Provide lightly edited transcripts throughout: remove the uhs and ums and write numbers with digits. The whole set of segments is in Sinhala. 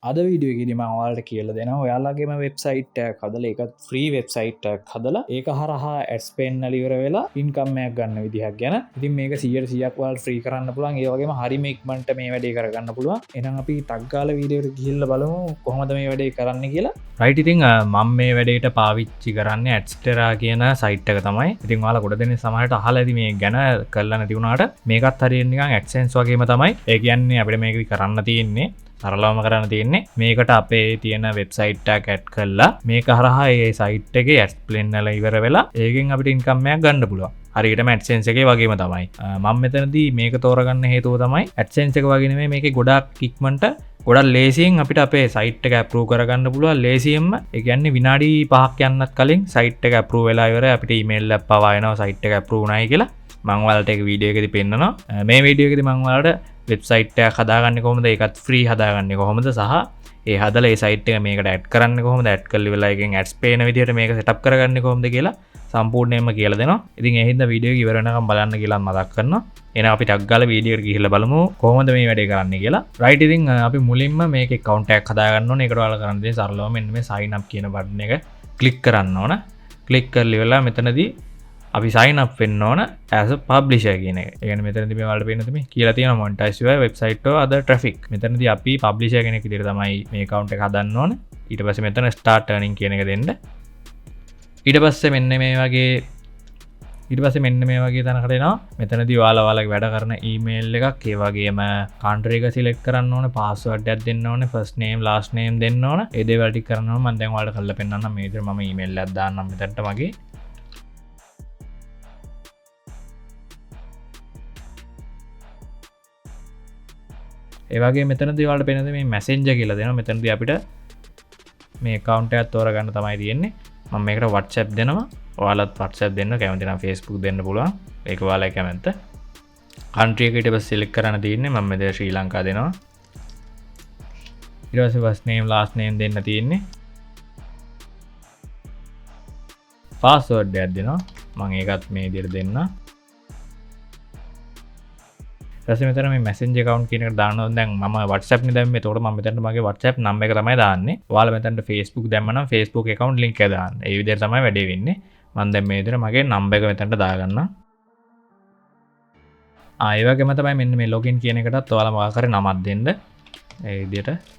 අද වීඩියෝ එකේදී මම ඔයාලට කියලා දෙනවා ඔයාලගේම වෙබ්සයිට් එකක් හදලා ඒකත් ෆ්‍රී වෙබ්සයිට් එකක් හදලා ඒක හරහා ඇඩ්ස් පෙන්නලා ඉවර වෙලා ඉන්කම් එකක් ගන්න විදිහක් ගැන. ඉතින් මේක 100%ක් ඔයාලට ෆ්‍රී කරන්න පුළුවන්. ඒ වගේම හරිම ඉක්මනට මේ වැඩේ කරගන්න පුළුවන්. එහෙනම් අපි ටක් ගාලා වීඩියෝ එකට ගිහිල්ලා බලමු කොහොමද මේ වැඩේ කරන්න කියලා. රයිට් ඉතින් මම මේ වැඩේට පාවිච්චි කරන්නේ ඇඩ්ස්ටරා කියන සයිට් එක තමයි. ඉතින් ඔයාලා ගොඩ දෙනෙක් සමහරට අහලා ඇති මේ ගැන කරලා නැති වුණාට මේකත් හරියට නිකන් ඇඩ්සෙන්ස් වගේම තමයි. ඒ කියන්නේ අපිට මේක කරන්න තියෙන්නේ සරලවම කරන්න තියෙන්නේ මේකට අපේ තියෙන වෙබ්සයිට් එකක් ඇඩ් කරලා මේක හරහා ඒ සයිට් එකේ ඇඩ්ස් ප්ලේන්වල ඉවර වෙලා ඒකෙන් අපිට ඉන්කම් එකක් ගන්න පුළුවන්. හරියටම AdSense එකේ වගේම තමයි. මම මෙතනදී මේක තෝරගන්න හේතුව තමයි AdSense එක වගේ නෙමෙයි මේකේ ගොඩක් ඉක්මනට ගොඩක් ලේසියෙන් අපිට අපේ සයිට් එක අප්‍රූව් කරගන්න පුළුවන් ලේසියෙන්ම. ඒ කියන්නේ විනාඩි 5ක් යන්නත් කලින් සයිට් එක අප්‍රූව් වෙලා ඉවරයි අපිට ඊමේල් එකක් පවා එනවා සයිට් එක අප්‍රූව් වුණායි කියලා. මම ඔයාලට ඒක වීඩියෝ එකේදී පෙන්නනවා. මේ වීඩියෝ එකේදී මම ඔයාලට වෙබ්සයිට් එකක් හදාගන්නේ කොහොමද ඒකත් ෆ්‍රී හදාගන්නේ කොහොමද සහ ඒ හදලා ඒ සයිට් එක මේකට ඇඩ් කරන්නේ කොහොමද ඇඩ් කරලා ඉවරලා එකෙන් ඇඩ්ස් පේන විදිහට මේක සෙටප් කරගන්නේ කොහොමද කියලා සම්පූර්ණයෙන්ම කියලා දෙනවා. ඉතින් ඒ හින්දා වීඩියෝ එක ඉවර වෙනකම් බලන්න කියලා මතක් කරනවා. එහෙනම් අපි ටක් ගාලා වීඩියෝ එකට ගිහිල්ලා බලමු කොහොමද මේ වැඩේ කරන්නේ කියලා. රයිට් ඉතින් අපි මුලින්ම මේක account එකක් හදාගන්න ඕනේ. ඒකට ඔයාලා කරන්න තියෙන්නේ සරලවම මෙන්න මේ sign up කියන බටන් එක ක්ලික් කරන්න ඕන. ක්ලික් කරලා ඉවරලා මෙතනදී අපි sign up වෙන්න ඕන as a publisher කියන එක. ඒ කියන්නේ මෙතනදී මේ වලට පේන තමයි කියලා තියෙන monetize your website or other traffic. මෙතනදී අපි publisher කෙනෙක් විදිහට තමයි මේ account එක හදන්න ඕන. ඊට පස්සේ මෙතන start earning කියන එක දෙන්න. ඊට පස්සේ මෙන්න මේ වගේ තැනකට එනවා. මෙතනදී ඔයාලගේ වැඩ කරන email එකක් ඒ වගේම country එක select කරන්න ඕනේ, password එකක් දෙන්න ඕනේ, first name last name දෙන්න ඕනේ. ඒ දේවල් ටික කරන්න ඕනේ. මම දැන් ඔයාලට කරලා පෙන්නන්නම්. මේ විදිහට මම email එකක් දාන්නම් මෙතනට මගේ. ඒවගේ මෙතනදී ඔයාලට පේනද මේ මැසෙන්ජර් කියලා දෙනවා. මෙතනදී අපිට මේ account එකක් තෝරගන්න තමයි තියෙන්නේ. මම මේකට WhatsApp දෙනවා. ඔයාලත් WhatsApp දෙන්න කැමති නම් Facebook දෙන්න පුළුවන්. ඒක ඔයාලගේ කැමැත්ත. country එක ඊට පස්සේ select කරන්න තියෙන්නේ. මම මෙතන ශ්‍රී ලංකා දෙනවා. ඊට පස්සේ first name last name දෙන්න තියෙන්නේ. password එකක් දෙනවා. මම ඒකත් මේ විදිහට දෙන්න. මෙතන මේ messenger account කියන එකට දාන්න ඕන. දැන් මම WhatsApp නේ දැම්මේ. ඒතකොට මම මෙතනට මගේ WhatsApp number එක තමයි දාන්නේ. ඔයාලා මෙතනට Facebook දැම්ම නම් Facebook account link එක දාන්න. ඒ විදිහට තමයි වැඩේ වෙන්නේ. මම දැන් මේ විදිහට මගේ number එක මෙතනට දාගන්නම්. ඒ වගේම තමයි මෙන්න මේ login කියන එකටත් ඔයාලා මොකක් හරි නමක් දෙන්න. ඒ විදිහට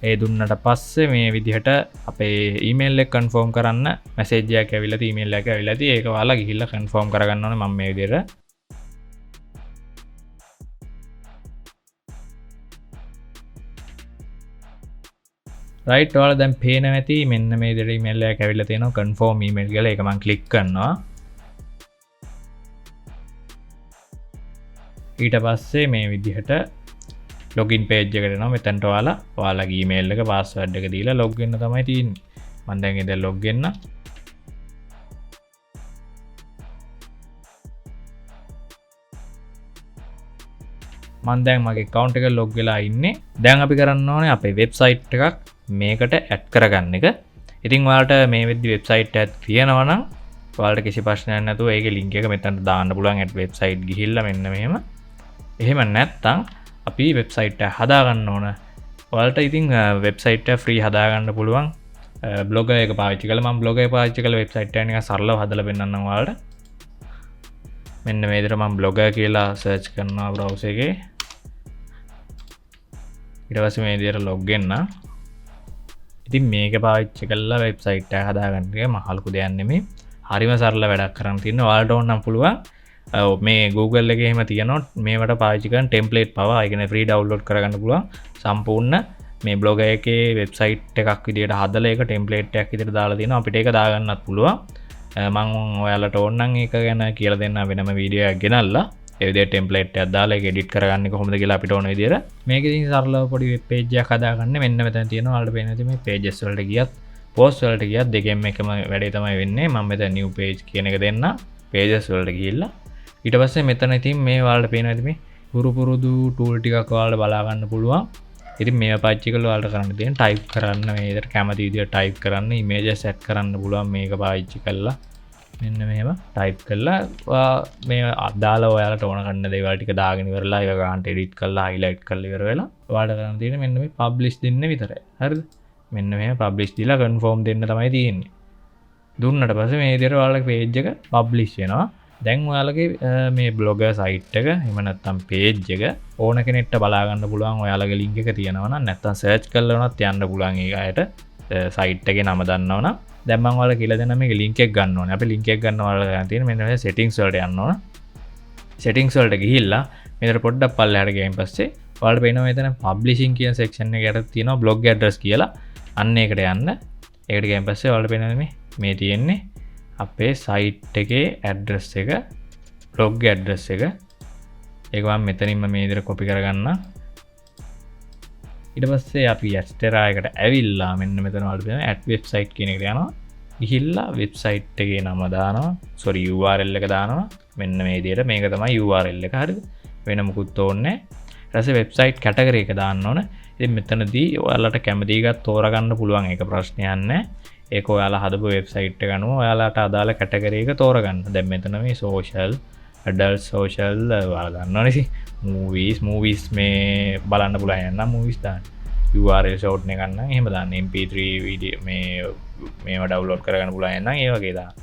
ඒ දුන්නට පස්සේ මේ විදිහට අපේ ඊමේල් එක කන්ෆර්ම් කරන්න මැසේජ් එකක් ඇවිල්ලා තියෙයි ඊමේල් එකක් ඇවිල්ලා තියෙයි ඒක ඔයාලා ගිහිල්ලා කන්ෆර්ම් කරගන්න ඕනේ මම මේ විදිහට රයිට් ඔයාලා දැන් පේන නැති මෙන්න මේ විදිහට ඊමේල් එකක් ඇවිල්ලා තියෙනවා කන්ෆර්ම් ඊමේල් කියලා ඒක මම ක්ලික් කරනවා ඊට පස්සේ මේ විදිහට login page එකට එනවා මෙතනට ඔයාලගේ email එක password එක දීලා log වෙන්න තමයි තියෙන්නේ මම දැන් ඉතින් log වෙන්න මම දැන් මගේ account එක log වෙලා ඉන්නේ දැන් අපි කරන්න ඕනේ අපේ website එකක් මේකට add කරගන්න එක ඉතින් ඔයාලට මේ වෙද්දි website එකක් තියෙනවා නම් ඔයාලට කිසි ප්‍රශ්නයක් නැතුව ඒකේ link එක මෙතනට දාන්න පුළුවන් at website ගිහිල්ලා මෙන්න මෙහෙම එහෙම නැත්නම් අපි වෙබ්සයිට් එක හදාගන්න ඕන. ඔයාලට ඉතින් වෙබ්සයිට් එක ෆ්‍රී හදාගන්න පුළුවන්. බ්ලොගර් එක පාවිච්චි කරලා මම බ්ලොගර් එක පාවිච්චි කරලා වෙබ්සයිට් එක නිකන් සරලව හදලා පෙන්නන්නම් ඔයාලට. මෙන්න මේ විදිහට මම බ්ලොගර් කියලා සර්ච් කරනවා බ්‍රවුසර් එකේ. ඊට පස්සේ මේ විදිහට ලොග් වෙන්න. ඉතින් මේක පාවිච්චි කරලා වෙබ්සයිට් එක හදාගන්න එක මහ ලොකු දෙයක් නෙමෙයි. හරිම සරල වැඩක් කරන් තියෙනවා. ඔයාලට ඕන නම් පුළුවන්. මේ Google එකේ එහෙම තියෙනවා මේවට පාවිච්චි කරන ටෙම්ප්ලේට් පවා ඒ කියන්නේ ෆ්‍රී ඩවුන්ලෝඩ් කරගන්න පුළුවන් සම්පූර්ණ මේ බ්ලොග් එකේ වෙබ්සයිට් එකක් විදිහට හදලා ඒක ටෙම්ප්ලේට් එකක් විදිහට දාලා තියෙනවා අපිට ඒක දාගන්නත් පුළුවන් මම ඔයාලට ඕන නම් ඒක ගැන කියලා දෙන්න වෙනම වීඩියෝ එකක් ගෙනල්ලා ඒ විදිහට ටෙම්ප්ලේට් එකක් දාලා ඒක එඩිට් කරගන්නේ කොහොමද කියලා අපිට ඕන විදිහට මේක ඉතින් සරලව පොඩි වෙබ් පේජ් එකක් හදාගන්න මෙන්න මෙතන තියෙනවා ඔයාලට පේනවා ඉතින් මේ පේජස් වලට ගියත් පෝස්ට් වලට ගියත් දෙකෙන්ම එකම වැඩේ තමයි වෙන්නේ මම මෙතන new page කියන එක දෙන්න pages වලට ගිහිල්ලා ඊට පස්සේ මෙතන ඉතින් මේ ඔයාලට පේනවා ඉතින් මේ පුරුදු ටූල් ටිකක් ඔයාලට බලා ගන්න පුළුවන්. ඉතින් මේවා පාවිච්චි කරලා ඔයාලට කරන්න තියෙන ටයිප් කරන්න මේ විදිහට කැමති විදිහට ටයිප් කරන්න ඉමේජස් ඇඩ් කරන්න පුළුවන් මේක පාවිච්චි කරලා. මෙන්න මෙහෙම ටයිප් කරලා මේ අදාළ ඔයාලට ඕන කරන දේවල් ටික දාගෙන ඉවරලා ඒක ගන්නට එඩිට් කරලා හයිලයිට් කරලා ඉවර වෙලා ඔයාලට කරන්න තියෙන්නේ මෙන්න මේ පබ්ලිෂ් දෙන්න විතරයි. හරිද? මෙන්න මෙහෙම පබ්ලිෂ් දීලා කන්ෆර්ම් දෙන්න තමයි තියෙන්නේ. දුන්නට පස්සේ මේ විදිහට ඔයාලගේ පේජ් එක පබ්ලිෂ් වෙනවා. දැන් ඔයාලගේ මේ බ්ලොගර් සයිට් එක එහෙම නැත්නම් පේජ් එක ඕන කෙනෙක්ට බලා ගන්න පුළුවන්. ඔයාලගේ ලින්ක් එක තියෙනවා නම් නැත්නම් සර්ච් කරලා වුණත් යන්න පුළුවන් ඒකට සයිට් එකේ නම දන්නවනම්. දැන් මම ඔයාලට කියලා දෙන්න මේක ලින්ක් එක ගන්න ඕනේ. අපි ලින්ක් එක ගන්න ඔයාලට ගන්න තියෙන මෙන්න මේ සෙටින්ග්ස් වලට යන්න ඕන. සෙටින්ග්ස් වලට ගිහිල්ලා මෙතන පොඩ්ඩක් පල්ලෙහාට ගියන් පස්සේ ඔයාලට පේනවා මෙතන පබ්ලිෂින් කියන සෙක්ෂන් එක යට තියෙනවා බ්ලොග් ඇඩ්‍රස් කියලා. අන්න ඒකට යන්න. ඒකට ගියන් පස්සේ ඔයාලට පේනවා මේ තියෙන්නේ අපේ සයිට් එකේ ඇඩ්‍රස් එක බ්ලොග් ඇඩ්‍රස් එක. ඒක මම මෙතනින්ම මේ විදිහට කොපි කරගන්න. ඊට පස්සේ අපි ඇස්ටෙරා එකට ඇවිල්ලා මෙන්න මෙතන වල තියෙන ඇඩ් වෙබ්සයිට් කියන එකට යනවා. ගිහිල්ලා වෙබ්සයිට් එකේ නම දානවා. URL එක දානවා. මෙන්න මේ විදිහට මේක තමයි URL එක. හරිද? වෙන මොකුත් ඕනේ නැහැ. ඊට පස්සේ වෙබ්සයිට් කැටගරි එක දාන්න ඕන. ඉතින් මෙතනදී ඔයාලට කැමති එකක් තෝරගන්න පුළුවන්. ඒක ප්‍රශ්නයක් නැහැ. ඒක ඔයාලා හදපු වෙබ්සයිට් එක අනුව ඔයාලට අදාළ කැටගරි එක තෝරගන්න. දැන් මෙතන මේ social adult social ඔයාලා ගන්නවනේ. movies මේ බලන්න පුළුවන් නම් movies දාන්න. URL short එක ගන්න එහෙම දාන්න. mp3 video මේවා download කරගන්න පුළුවන් නම් ඒ වගේ දාන්න.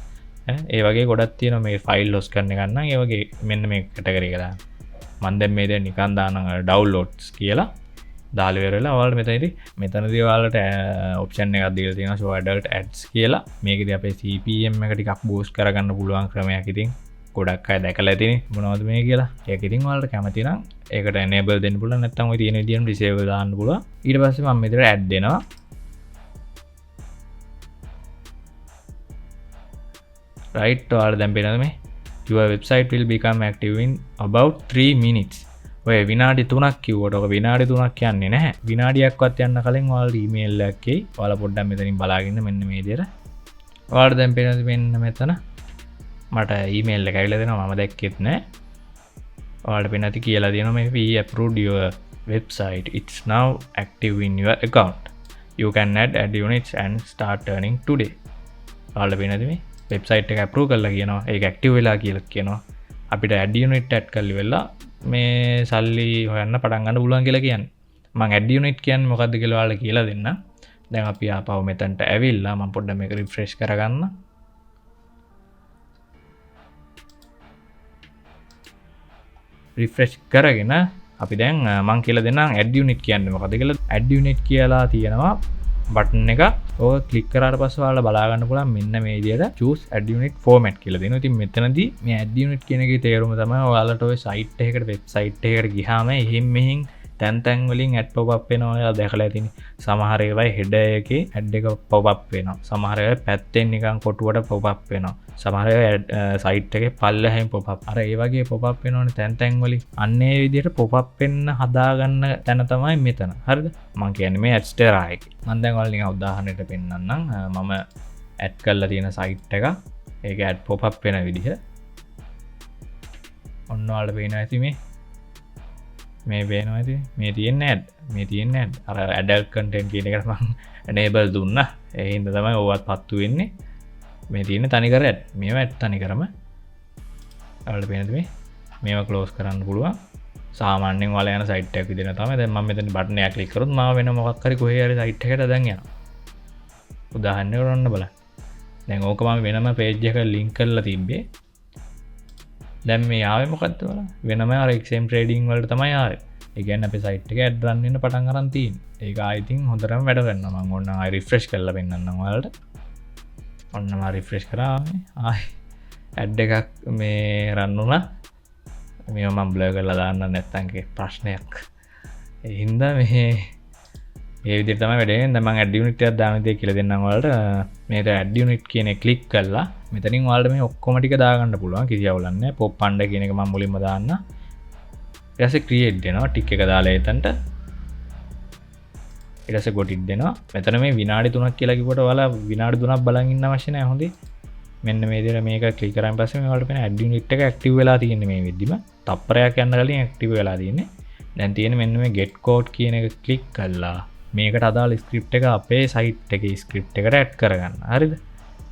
ඒ වගේ ගොඩක් තියෙනවා මේ ෆයිල් ලොස් කරන්න ගන්න නම් ඒ වගේ මෙන්න මේ කැටගරි එක දාන්න. මම දැන් මේ දැන් නිකන් දානවා downloads කියලා දාලා ඉවරලා ඔයාලට මෙතනදී ඔයාලට ඔප්ෂන් එකක් දීලා තියෙනවා show adult ads කියලා. මේකදී අපේ CPM එක ටිකක් බූස්ට් කරගන්න පුළුවන් ක්‍රමයක්. ඉතින් ගොඩක් අය දැකලා ඇතිනේ මොනවද මේ කියලා. ඒක ඉතින් ඔයාලට කැමති නම් ඒකට enable දෙන්න පුළුවන්. නැත්නම් ඔය තියෙන විදිහටම disable දාන්න පුළුවන්. ඊට පස්සේ මම මෙතන add දෙනවා. right ඔයාලට දැන් පේනවද මේ your website will become active in about 3 minutes. ඔය විනාඩි 3ක් කිව්වට ඔක විනාඩි 3ක් කියන්නේ නැහැ. විනාඩියක්වත් යන්න කලින් ඔයාලට ඊමේල් එකක් එයි. ඔයාලා පොඩ්ඩක් මෙතනින් බලාගෙන මෙන්න මේ විදිහට. ඔයාලට දැන් පේනවද මෙන්න මෙතන මට ඊමේල් එක ඇවිල්ලා දෙනවා. මම දැක්කෙත් නැහැ. ඔයාලට පේන ඇති කියලා දෙනවා මේ we approved your website. It's now active in your account. You can add units and start earning today. ඔයාලට පේනද මේ වෙබ්සයිට් එක approve කරලා කියනවා. ඒක active වෙලා කියලා කියනවා. අපිට add unit add කරලි වෙලා මේ සල්ලි හොයන්න පටන් ගන්න පුළුවන් කියලා කියන්නේ. මම add unit කියන්නේ මොකක්ද කියලා ඔයාලට කියලා දෙන්න. දැන් අපි ආපහු මෙතනට ඇවිල්ලා මම පොඩ්ඩක් මේක refresh කරගන්න. refresh කරගෙන අපි දැන් මම කියලා දෙන්නම් add unit කියන්නේ මොකක්ද කියලා. add unit කියලා තියෙනවා බටන් එක. ඕක ක්ලික් කරාට පස්සේ ඔයාලා බලා ගන්න පුළුවන් මෙන්න මේ විදිහට choose add unit format කියලා දෙනවා. ඉතින් මෙතනදී මේ add unit කියන එකේ තේරුම තමයි ඔයාලට ඔය site එකකට වෙබ්සයිට් එකකට ගියාම එහෙන් මෙහෙන් තැන් වලින් ad pop up වෙනවා. ඔයාලා දැකලා ඇතිනේ. සමහර ඒවායි header එකේ ad එක pop up වෙනවා. සමහර ඒවා පැත්තෙන් නිකන් කොටුවට pop up වෙනවා. සමහර ඒවා site එකේ පල්ලෙහින් pop up. අර ඒ වගේ pop up වෙනවනේ තැන් වලින්. අන්න ඒ විදිහට pop up වෙන්න හදාගන්න තැන තමයි මෙතන. හරිද? මම කියන්නේ මේ Adstera එකේ. මම දැන් ඔයාලා නිකන් උදාහරණයකට පෙන්නන්නම්. මම add කරලා තියෙන site එක. ඒක ad pop up වෙන විදිහ. ඔන්න ඔයාලට පේනවා ඇති මේ පේනවා ඇති මේ තියෙන ad අර adult content කියන එකට මම enable දුන්නා. ඒ හින්දා තමයි ඕවත් පත්තු වෙන්නේ. මේ තියෙන තනිකර ad මේවා ad තනිකරම ඔයාලට පේනද මේවා close කරන්න පුළුවන්. සාමාන්‍යයෙන් ඔයාලා යන site එකක් විදිහට තමයි. දැන් මම මෙතන බටන් එක ක්ලික් කරොත් මාව වෙන මොකක් හරි කොහේ හරි site එකකට දැන් යනවා. උදාහරණයක් ගන්න බලන්න. දැන් ඕක මම වෙනම page එක link කරලා තිබ්බේ. දැන් මේ ආවේ මොකද්ද බලන්න. වෙනම අර XM trading වලට තමයි ආවේ. ඒ කියන්නේ අපේ site එකේ ad run වෙන්න පටන් අරන් තියෙන්නේ. ඒක ආයි ඉතින් හොඳටම වැඩ කරනවා. මම ඕන ආයි refresh කරලා පෙන්නන්නම් ඔයාලට. ඔන්න මම refresh කරා ආයි ad එකක් මේ run වුණා. මේව මම blur කරලා දාන්න නැත්නම් ප්‍රශ්නයක්. ඒ හින්දා මේ ඒ විදිහට තමයි වැඩේ. දැන් මම add unit එකක් දාන විදිය කියලා දෙන්නම් ඔයාලට. මේක add unit කියන එක ක්ලික් කරලා මෙතනින් ඔයාලට මේ ඔක්කොම ටික දාගන්න පුළුවන්. කිසි අවුලක් නැහැ. pop fund කියන එක මම මුලින්ම දාන්න. ඊට පස්සේ create දෙනවා. ටික් එක දාලා එතනට. ඊට පස්සේ got it දෙනවා. මෙතන මේ විනාඩි 3ක් කියලා කිව්වට ඔයාලා විනාඩි 3ක් බලන් ඉන්න අවශ්‍ය නැහැ. හොඳේ. මෙන්න මේ විදිහට මේක ක්ලික් කරාන් පස්සේ මේ ඔයාලට පේන add unit එක active වෙලා තියෙන්නේ මේ වෙද්දිම. තප්පරයක් යන්න කලින් active වෙලා තියෙන්නේ. දැන් තියෙන්නේ මෙන්න මේ get code කියන එක ක්ලික් කළා මේකට අදාළ ස්ක්‍රිප්ට් එක අපේ site එකේ ස්ක්‍රිප්ට් එකට add කරගන්න. හරිද?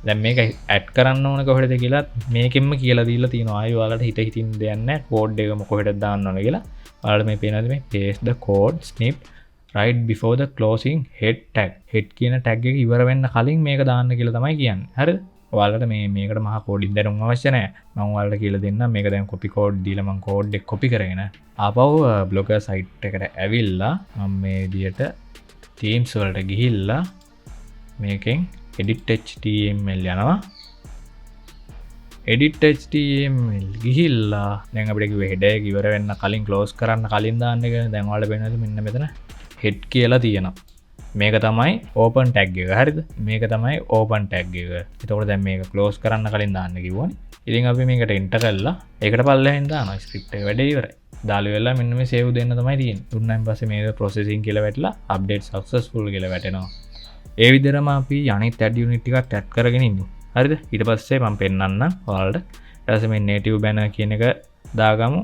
දැන් මේක ඇඩ් කරන්න ඕන කොහෙද කියලා මේකෙන්ම කියලා දීලා තියෙනවා. ආයෙ ඔයාලට හිතින් දෙයක් නැහැ. කෝඩ් එකම කොහෙටද දාන්න ඕන කියලා. ඔයාලට මේ පේනවාද මේ paste the code snip right before the closing head tag. head කියන tag එක ඉවර වෙන්න කලින් මේක දාන්න කියලා තමයි කියන්නේ. හරිද? ඔයාලට මේකට මහා කෝඩින් දැනුම් අවශ්‍ය නැහැ. මම ඔයාලට කියලා දෙන්නම්. මේක දැන් copy code දීලා මම code එක copy කරගෙන ආපහු blogger site එකට ඇවිල්ලා මම මේ විදියට themes වලට ගිහිල්ලා මේකෙන් edit html යනවා. edit html ගිහිල්ලා දැන් අපිට කිව්වේ header එක ඉවර වෙන්න කලින් close කරන්න කලින් දාන්න කියලා. දැන් ඔයාලට පේනවාද මෙන්න මෙතන head කියලා තියෙනවා. මේක තමයි open tag එක. හරිද? මේක තමයි open tag එක. එතකොට දැන් මේක close කරන්න කලින් දාන්න කිව්වනේ. ඉතින් අපි මේකට enter කරලා ඒකට පල්ලෙහෙන් දානවා. script එක වැඩේ ඉවරයි. දාලා වෙලා මෙන්න මේ save දෙන්න තමයි තියෙන්නේ. දුන්නාන් පස්සේ මේක processing කියලා වැටලා update successful කියලා වැටෙනවා. ඒ විදිහටම අපි අනිත් add unit ටිකත් add කරගෙන ඉන්නවා. හරිද? ඊට පස්සේ මම පෙන්නන්නම් ඔයාලට. ඊට පස්සේ මේ native banner කියන එක දාගමු.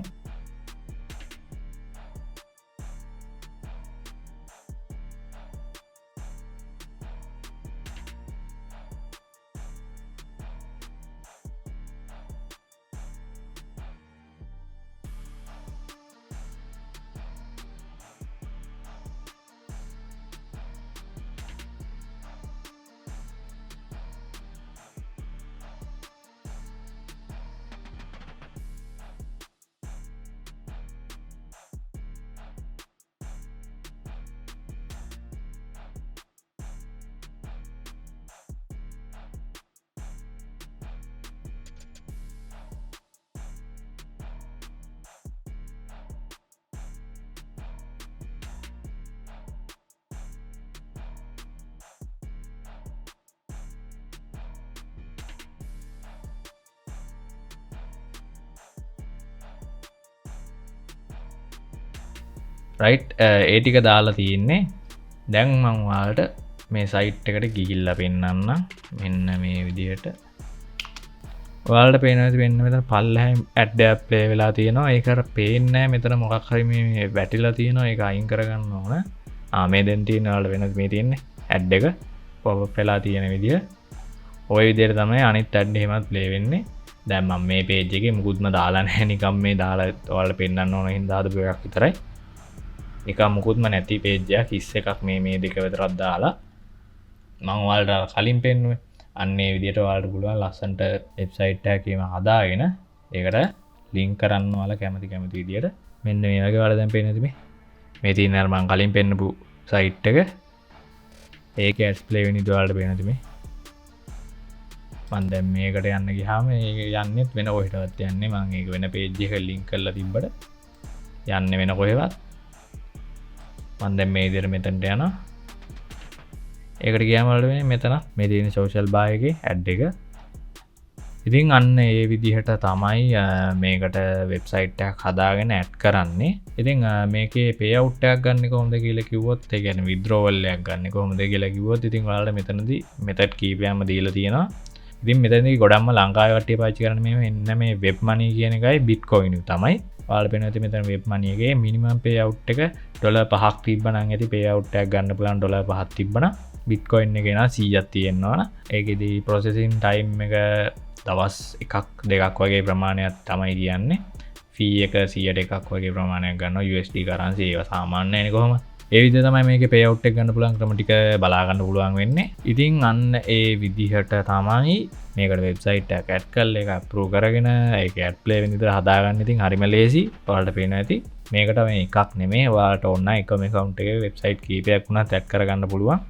රයිට් ඒ ටික දාලා තියෙන්නේ. දැන් මම ඔයාලට මේ සයිට් එකට ගිහිල්ලා පෙන්නන්නම්. මෙන්න මේ විදිහට ඔයාලට පේනවා මෙන්න මෙතන පල්ලෙහාම ඇඩ් එකක් ප්ලේ වෙලා තියෙනවා. ඒක අර පේන්නේ නැහැ. මෙතන මොකක් හරි මේ වැටිලා තියෙනවා. ඒක අයින් කරගන්න ඕන. මේ දැන් තියෙන ඔයාලට වෙනද මේ තියෙන්නේ ඇඩ් එක පොප් අප් වෙලා තියෙන විදිය. ওই විදිහට තමයි අනිත් ඇඩ් එහෙමත් ප්ලේ වෙන්නේ. දැන් මම මේ page එකේ මුකුත්ම දාලා නැහැ. නිකම් මේ දාලා ඔයාලට පෙන්නන්න ඕන හින්දා දාපු එකක් විතරයි. එක මුකුත්ම නැති පේජ්ජයක් හිස් එකක් මේ දෙක විතරක් දාලා මම ඔයාලට කලින් පෙන්නුවේ. අන්න ඒ විදිහට ඔයාලට පුළුවන් ලස්සන්ට වෙබ්සයිට් එකක් එකම හදාගෙන ඒකට ලින්ක් කරන්න ඔයාලා කැමති විදිහට මෙන්න මේ වගේ ඔයාලා දැන් පේනද මේ තියෙන අර මම කලින් පෙන්නපු සයිට් එක. ඒකේ ඇඩ්ස් ප්ලේ වෙන විදිහ ඔයාලට පේනද මේ. මම දැන් මේකට යන්න ගියාම ඒක යන්නේත් වෙන කොහෙටවත් යන්නේ. මම ඒක වෙන පේජ් එක ලින්ක් කරලා තිබ්බට යන්නේ වෙන කොහෙවත්. මම දැන් මේ විදිහට මෙතනට යනවා. ඒකට ගියාම වල මෙතන මේ තියෙන social bar එකේ ඇඩ් එක. ඉතින් අන්න ඒ විදිහට තමයි මේකට වෙබ්සයිට් එකක් හදාගෙන ඇඩ් කරන්නේ. ඉතින් මේකේ pay out එකක් ගන්න කොහොමද කියලා කිව්වොත් ඒ කියන්නේ withdrawal එකක් ගන්න කොහොමද කියලා කිව්වොත් ඉතින් ඔයාලට මෙතනදී method කීපයක්ම දීලා තියෙනවා. ඉතින් මෙතනදී ගොඩක්ම ලංකාවේ කට්ටිය පාවිච්චි කරන්නේ මෙන්න මේ web money කියන එකයි bitcoin තමයි. ඔයාලට පේනවා මෙතන web money එකේ minimum pay out එක $5ක් තිබ්බනම් ඇති pay out එකක් ගන්න පුළුවන් $5ක් තිබ්බනම් bitcoin එකේ නා 100ක් තියෙනවා. ඒකෙදී processing time එක දවස් එකක් දෙකක් වගේ ප්‍රමාණයක් තමයි කියන්නේ. ෆී එක 100ට එකක් වගේ ප්‍රමාණයක් ගන්නවා USD කරන්සි. ඒවා සාමාන්‍යනේ කොහොම. ඒ විදිහට තමයි මේකේ pay out එක ගන්න පුළුවන් ක්‍රම ටික බලා ගන්න පුළුවන් වෙන්නේ. ඉතින් අන්න ඒ විදිහට තමයි මේකට වෙබ්සයිට් එකක් ඇඩ් කරලා ඒක අප්‍රූව් කරගෙන ඒක ඇඩ් ප්ලේ වෙන විදිහට හදාගන්න. ඉතින් හරිම ලේසි. ඔයාලට පේනවා ඇති. මේකට මේ එකක් නෙමෙයි. ඔයාලට ඕන එකම account එකේ වෙබ්සයිට් කීපයක් වුණත් ඇඩ් කරගන්න පුළුවන්.